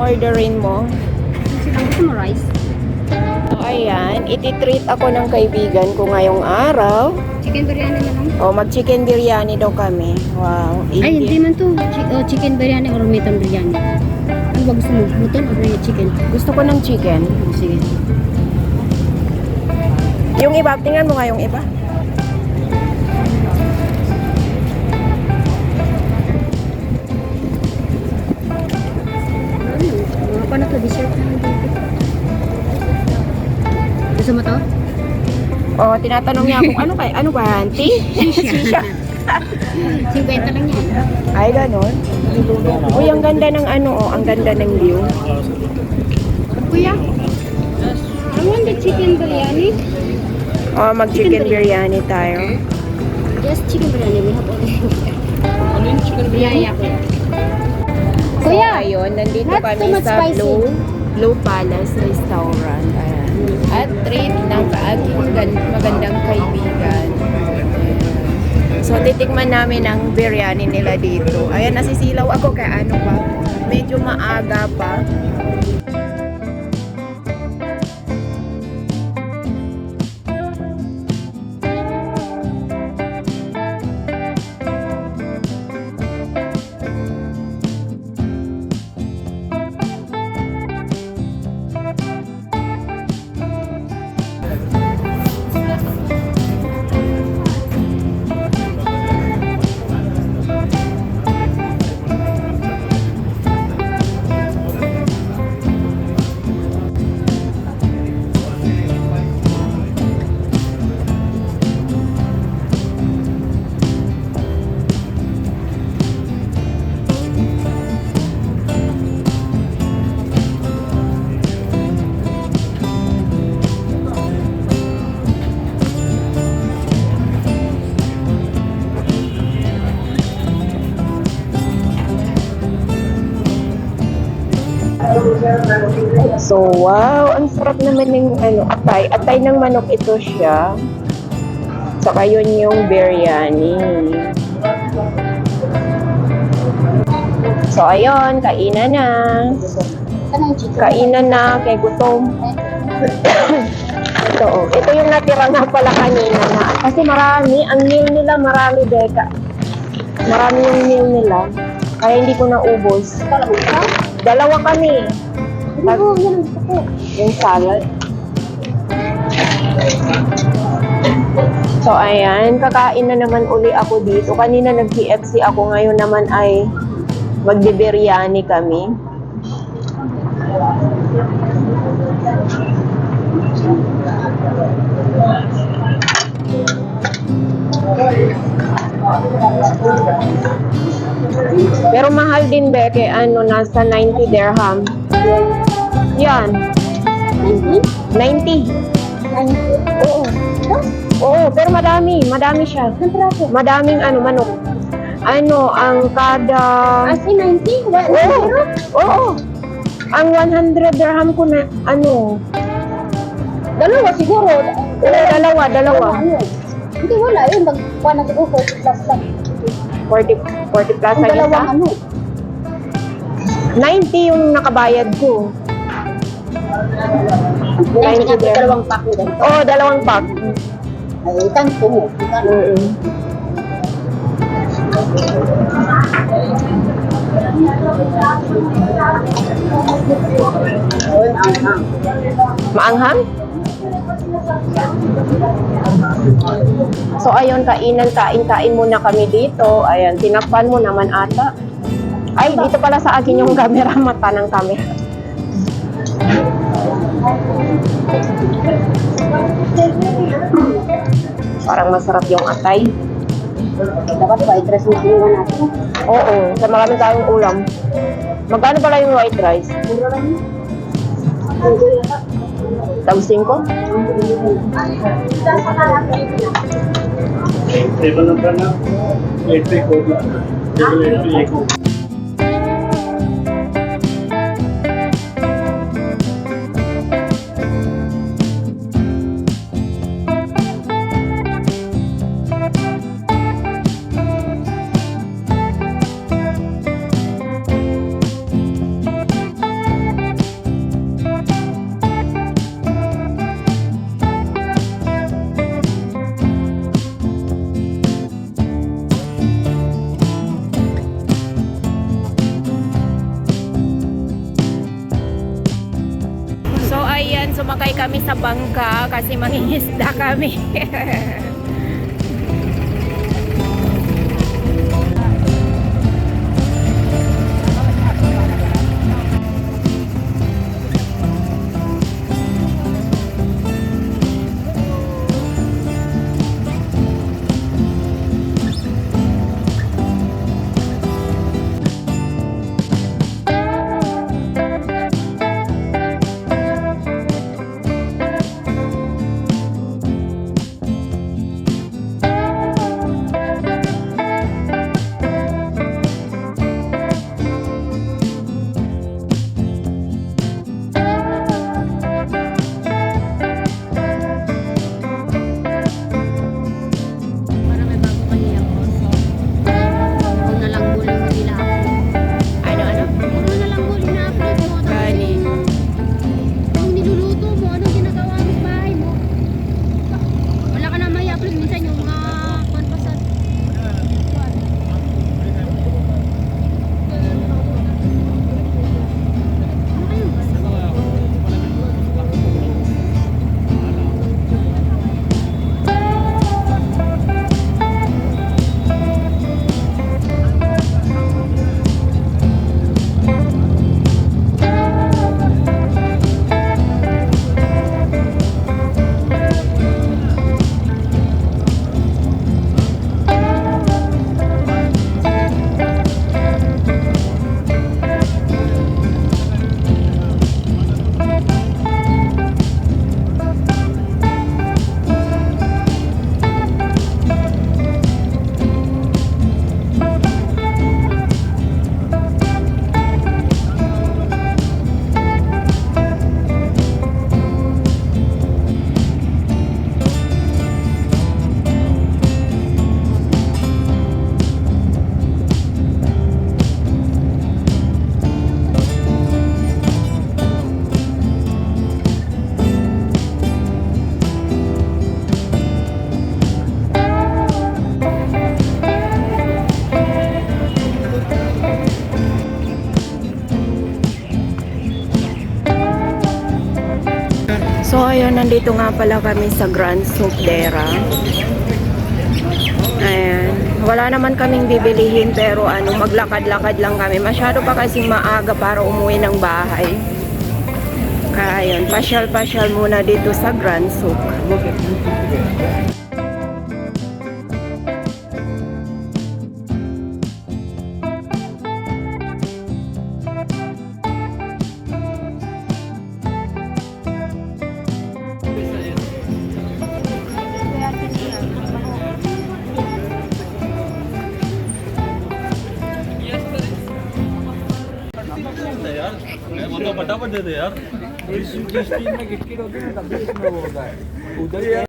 orderin mo? Sila gusto mo rice? So, ayan, ititreat ako ng kaibigan ko ngayong araw. Chicken biryani na lang? O, mag-chicken biryani daw kami. Wow. Ay, hindi man to. Chicken biryani or mutton biryani. Ano ba gusto mo? Mutton or chicken? Gusto ko ng chicken. Sige. Yung iba, tingnan mo nga yung iba. Mga pa na to, dessert na lang dito. Gusto mo to? O, tinatanong niya kung ano ba, auntie? Sisha. 50 lang yan. Ay, ganon. Uy, ang ganda ng ang ganda ng view. Kuya, I want the chicken biryani. O, mag-chicken biryani tayo. Yes, chicken biryani. We have already. Ano yung chicken biryani? Kuya, So, ayun, nandito not kami too much sa spicy. Blue Palace Restaurant. Ayan. At treat ng aking magandang kaibigan. Ayan. So, titikman namin ang biryani nila dito. Ayan, nasisilaw ako kaya ano pa. Medyo maaga pa. So, wow, ang sarap naman ng atay. Atay ng manok ito siya. Saka yun yung biryani. So, ayun, kainan na. Saan ang chicken? Kainan na, kay gutom. Ito, oh. Ito yung natira nga pala kanina na. Kasi marami, ang meal nila marami, Beka. Marami yung meal nila. Kaya hindi ko naubos. Dalawa kami. Oo, yan ang gusto ko. Yung salad. So, ayan. Kakain na naman uli ako dito. Kanina nag-KFC ako. Ngayon naman ay magbibiryani kami. Pero mahal din, Beke. Nasa 90 dirham. Yan. 90? Oo. Oo, pero madami. Madami siya. Madaming manok. Ang kada... Asi 90? Oo. Oo. Ang 100 dirham ko na, Dalawa siguro. Dalawa. Hindi, wala. Yun, magkuha na siguro 40 plus lang. 40 plus Ang ang isa? dalawang 90 yung nakabayad ko. 90 dirham. Dalawang pack mo ganito. Oo, dalawang pack. Ay, ikan po mo. Maanghang? So, ayun, kain muna kami dito. Ayan, tinakpan mo naman ata. Ay, dito pala sa akin yung camera, mata ng camera. Parang masarap yung atay. Dapat white rice na kinuha natin. Oo, sa marami tayong ulam. Magkano pala yung white rice? Tagusing ko? Table number na 8 ko. Table 8 ko. kami sa bangka kasi mangingisda kami. Para may bago kanina po. Kung na lang huli mo nila Ano? Puro na lang huli na upload mo. Gani. Yung niluluto mo, anong ginagawa mo sa bahay mo? Wala ka na may upload. Minsan yung mga konpasat. Ano kayo ba? So ayun, nandito nga pala kami sa Grand Supdera. Ayan. Wala naman kaming bibilihin pero maglakad-lakad lang kami. Masyado pa kasi maaga para umuwi ng bahay. Kaya ayun, pasyal-pasyal muna dito sa Grand Sup. मतलब फटाफट दे दे यार। जिस टीम में गिटकी होगी ना तभी इसमें वो होगा। उधर क्या